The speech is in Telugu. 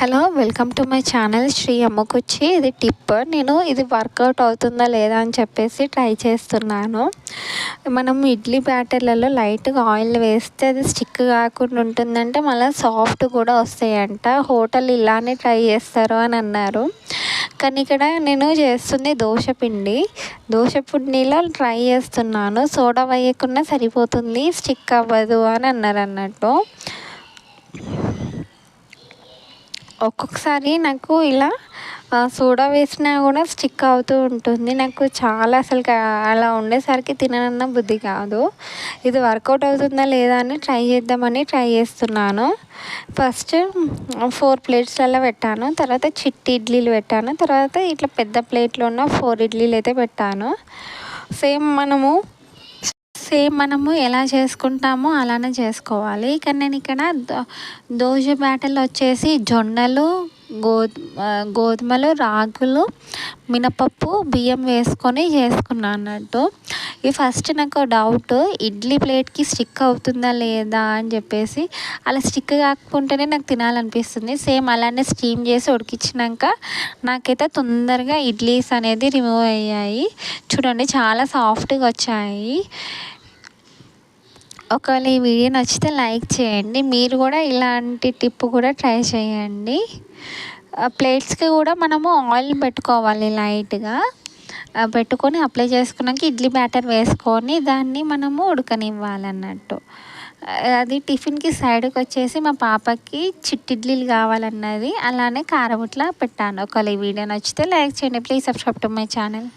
Hello, welcome to my channel Shri Ammakuchi. ఇది టిప్. నేను ఇది వర్కౌట్ అవుతుందా లేదా అని చెప్పేసి ట్రై చేస్తున్నాను. మనం ఇడ్లీ బ్యాటర్లలో లైట్గా ఆయిల్ వేస్తే అది స్టిక్ కాకుండా ఉంటుందంటే మళ్ళీ సాఫ్ట్ కూడా వస్తాయంట. హోటల్ ఇలానే ట్రై చేస్తారు అని అన్నారు. కానీ ఇక్కడ నేను చేస్తుంది దోశ పిండిలో ట్రై చేస్తున్నాను. సోడా వేయకుండా సరిపోతుంది, స్టిక్ అవ్వదు అని అన్నారు అన్నట్టు. ఒక్కొక్కసారి నాకు ఇలా సోడా వేసినా కూడా స్టిక్ అవుతూ ఉంటుంది. నాకు చాలా అలా ఉండేసరికి తిననన్న బుద్ధి కాదు. ఇది వర్కౌట్ అవుతుందా లేదా అని ట్రై చేస్తున్నాను. ఫస్ట్ 4 ప్లేట్స్లలో పెట్టాను. తర్వాత చిట్టి ఇడ్లీలు పెట్టాను. తర్వాత ఇట్లా పెద్ద ప్లేట్లో ఉన్న 4 ఇడ్లీలు అయితే పెట్టాను. సేమ్ మనము ఎలా చేసుకుంటామో అలానే చేసుకోవాలి. కానీ నేను ఇక్కడ దోశ బ్యాటర్లో వచ్చేసి జొన్నలు, గోధుమలు, రాగులు, మినపప్పు, బియ్యం వేసుకొని చేసుకున్నాను అన్నట్టు. ఈ ఫస్ట్ నాకు డౌట్, ఇడ్లీ ప్లేట్కి స్టిక్ అవుతుందా లేదా అని చెప్పేసి. అలా స్టిక్ కాకుంటేనే నాకు తినాలనిపిస్తుంది. సేమ్ అలానే స్టీమ్ చేసి ఉడికించినాక నాకైతే తొందరగా ఇడ్లీస్ అనేది రిమూవ్ అయ్యాయి. చూడండి, చాలా సాఫ్ట్గా వచ్చాయి. ఒకవేళ ఈ వీడియో నచ్చితే లైక్ చేయండి. మీరు కూడా ఇలాంటి టిప్ కూడా ట్రై చేయండి. ప్లేట్స్కి కూడా మనము ఆయిల్ పెట్టుకోవాలి లైట్గా. పెట్టుకొని అప్లై చేసుకున్నాక ఇడ్లీ బ్యాటర్ వేసుకొని దాన్ని మనము ఉడకనివ్వాలన్నట్టు. అది టిఫిన్కి సైడ్కి వచ్చేసి మా పాపకి చిట్టి ఇడ్లీలు కావాలన్నది. అలానే కారం ఇట్లా పెట్టాను. ఒకవేళ ఈ వీడియో నచ్చితే లైక్ చేయండి. Please subscribe to my channel.